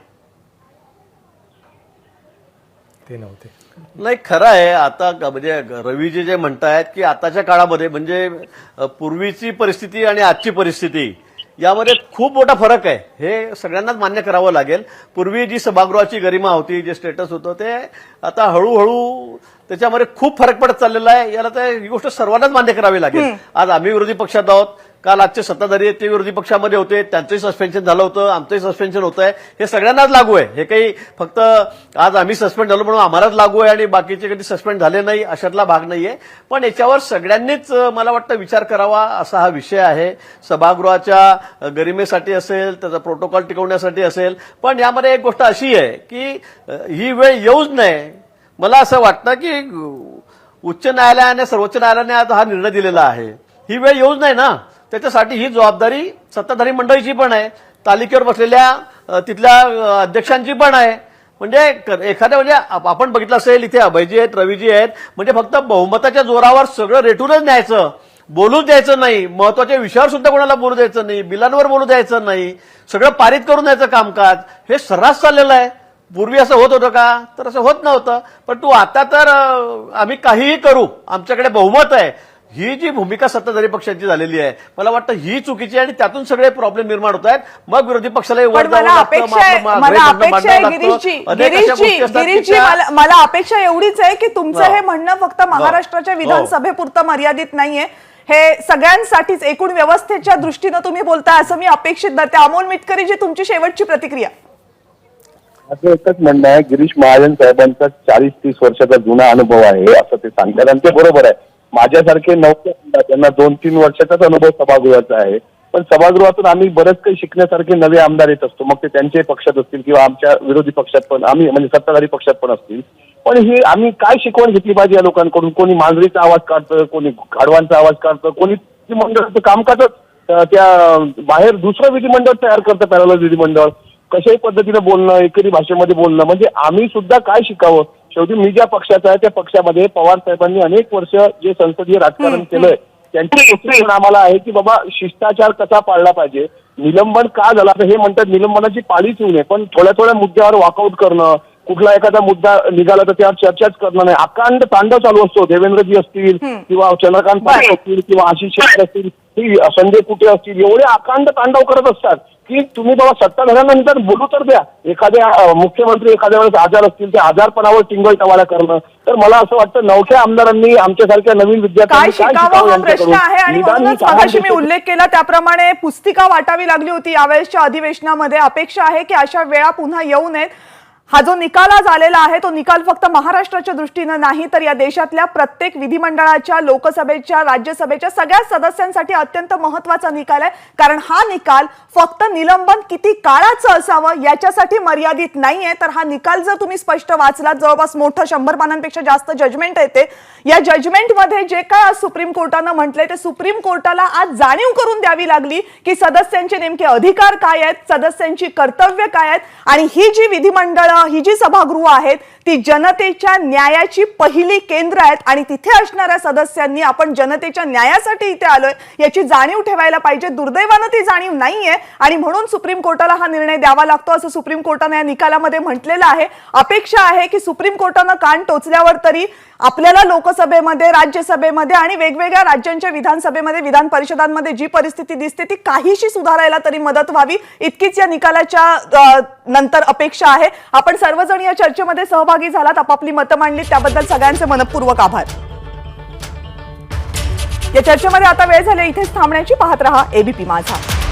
ते नव्हते. नाही, खरं आहे. आता म्हणजे रवीजी जे म्हणतायत की आताच्या काळामध्ये म्हणजे पूर्वीची परिस्थिती आणि आजची परिस्थिती यामध्ये खूप मोठा फरक आहे. हे सगळ्यांनाच मान्य करावं लागेल. पूर्वी जी सभागृहाची गरिमा होती, जे स्टेटस होतं, ते आता हळूहळू त्याच्यामध्ये खूप फरक पडत चाललेला आहे. याला तर ही गोष्ट सर्वांनाच मान्य करावी लागेल. आज आम्ही विरोधी पक्षात आहोत, काल आजचे सत्ताधारी ते विरोधी पक्षामध्ये होते, त्यांचंही सस्पेन्शन झालं होतं, आमचंही सस्पेन्शन होत आहे. हे सगळ्यांनाच लागू आहे. हे काही फक्त आज आम्ही सस्पेंड झालो म्हणून आम्हालाच लागू आहे आणि बाकीचे कधी सस्पेंड झाले नाही अशातला भाग नाहीये. पण याच्यावर सगळ्यांनीच मला वाटतं विचार करावा असा हा विषय आहे. सभागृहाच्या गरिमेसाठी असेल, त्याचा प्रोटोकॉल टिकवण्यासाठी असेल. पण यामध्ये एक गोष्ट अशी आहे की ही वेळ येऊच नये. मला असं वाटतं की उच्च न्यायालयाने, सर्वोच्च न्यायालयाने आता हा निर्णय दिलेला आहे. ही वेळ येऊच नाही ना. त्याच्यासाठी ही जबाबदारी सत्ताधारी मंडळीची पण आहे, तालिकेवर बसलेल्या तिथल्या अध्यक्षांची पण आहे. म्हणजे एखाद्या म्हणजे आपण बघितलं असेल इथे अभयजी आहेत, रवीजी आहेत, म्हणजे फक्त बहुमताच्या जोरावर सगळं रेटूनच न्यायचं, बोलूच द्यायचं नाही. महत्वाच्या विषयावर सुद्धा कोणाला बोलू द्यायचं नाही, बिलांवर बोलू द्यायचं नाही, सगळं पारित करून द्यायचं कामकाज. हे सर्रास चाललेलं आहे. पूर्वी असं होत होतं का? तर असं होत नव्हतं. पण तू आता तर आम्ही काहीही करू, आमच्याकडे बहुमत आहे, ही जी भूमिका सत्ताधारी पक्षांची झालेली आहे, मला वाटतं ही चुकीची आहे. आणि त्यातून सगळे प्रॉब्लेम निर्माण होत आहेत. मग विरोधी पक्षालाही वर जावं गिरीशजी मला अपेक्षा एवढीच आहे की तुमचं हे म्हणणं फक्त महाराष्ट्राच्या विधानसभेपुरतं मर्यादित नाहीये. हे सगळ्यांसाठीच एकूण व्यवस्थेच्या दृष्टीनं तुम्ही बोलताय असं मी अपेक्षित धरते. अमोल मिटकरी जी तुमची शेवटची प्रतिक्रिया. असं एकच म्हणणं आहे, गिरीश महाजन साहेबांचा 40-30 वर्षाचा जुना अनुभव आहे असं ते सांगतात. आणि ते बरोबर आहे. माझ्यासारखे नव्हते, त्यांना 2-3 वर्षाचाच अनुभव सभागृहाचा आहे. पण सभागृहातून आम्ही बरेच काही शिकण्यासारखे नवे आमदार येत असतो, मग ते त्यांचे पक्षात असतील किंवा आमच्या विरोधी पक्षात पण, आम्ही म्हणजे सत्ताधारी पक्षात पण असतील. पण ही आम्ही काय शिकवण घेतली पाहिजे या लोकांकडून? कोणी मांजरीचा आवाज काढतं, कोणी गाढवांचा आवाज काढतं, कोणी विधिमंडळाचं कामकाजच त्या बाहेर दुसरं विधिमंडळ तयार करतं, पॅरलल विधिमंडळ. कशाही पद्धतीने बोलणं, एकेरी भाषेमध्ये बोलणं, म्हणजे आम्ही सुद्धा काय शिकावं? शेवटी मी ज्या पक्षाचा आहे त्या पक्षामध्ये पवार साहेबांनी अनेक वर्ष जे संसदीय राजकारण केलंय त्यांची गोष्टी पण आम्हाला आहे की बाबा शिष्टाचार कसा पाळला पाहिजे. निलंबन का झालं तर हे म्हणतात निलंबनाची पाळीच येऊ नये, पण थोड्या थोड्या मुद्द्यावर वॉकआउट करणं, कुठला एखादा मुद्दा निघाला तर त्यावर चर्चाच करणं नाही. अखंड तांडव चालू असतो. देवेंद्रजी असतील किंवा चंद्रकांत पाटील असतील किंवा आशिष शेलार असतील, संजय कुटे असतील, एवढे अखंड तांडव करत असतात की तुम्ही बाबा सत्ताधाऱ्यांना निदान बोलू तर द्या. एखाद्या मुख्यमंत्री एखाद्या वेळेस आजार असतील, त्या आजारपणावर टिंगल टवाळा करणं. तर मला असं वाटतं नवख्या आमदारांनी आमच्यासारख्या नवीन काय विद्यार्थ्यांनी शिकावं हा प्रश्न आहे. आणि निदान ही म्हणूनच सहा मगाशी मी देशात- उल्लेख केला त्याप्रमाणे पुस्तिका वाटावी लागली होती यावेळेसच्या अधिवेशनामध्ये. अपेक्षा आहे की अशा वेळा पुन्हा येऊ नयेत. हा जो निकाल आज आलेला आहे तो निकाल फक्त महाराष्ट्राच्या दृष्टीनं नाही तर या देशातल्या प्रत्येक विधिमंडळाच्या, लोकसभेच्या, राज्यसभेच्या सगळ्या सदस्यांसाठी अत्यंत महत्त्वाचा निकाल आहे. कारण हा निकाल फक्त निलंबन किती काळाचं असावं याच्यासाठी मर्यादित नाहीये, तर हा निकाल जर तुम्ही स्पष्ट वाचलात, जवळपास मोठं 100 पानांपेक्षा जास्त जजमेंट येते. या जजमेंटमध्ये जे काय आज सुप्रीम कोर्टानं म्हटलंय ते सुप्रीम कोर्टाला आज जाणीव करून द्यावी लागली की सदस्यांचे नेमके अधिकार काय आहेत, सदस्यांची कर्तव्य काय आहेत. आणि ही जी विधिमंडळ, ही जी सभागृह आहेत ती जनतेच्या न्यायाची पहिली केंद्र आहेत आणि तिथे असणाऱ्या सदस्यांनी आपण जनतेच्या न्यायासाठी इथे आलोय याची जाणीव ठेवायला पाहिजे. दुर्दैवानं ती जाणीव नाहीये आणि म्हणून सुप्रीम कोर्टाला हा निर्णय द्यावा लागतो असं सुप्रीम कोर्टाने या निकालामध्ये म्हटलेलं आहे. अपेक्षा आहे की सुप्रीम कोर्टानं कान टोचल्यावर तरी आपल्याला लोकसभेमध्ये, राज्यसभेमध्ये आणि वेगवेगळ्या राज्यांच्या विधानसभेमध्ये, विधान परिषदांमध्ये जी परिस्थिती दिसते ती काहीशी सुधारायला तरी मदत व्हावी, इतकीच या निकालाच्या नंतर अपेक्षा आहे. आपण सर्वजण या चर्चेमध्ये सहभागी झालात, आपापली मतं मांडली, त्याबद्दल सगळ्यांचे मनपूर्वक आभार. या चर्चेमध्ये आता वेळ झाली इथेच थांबण्याची. पाहत रहा एबीपी माझा.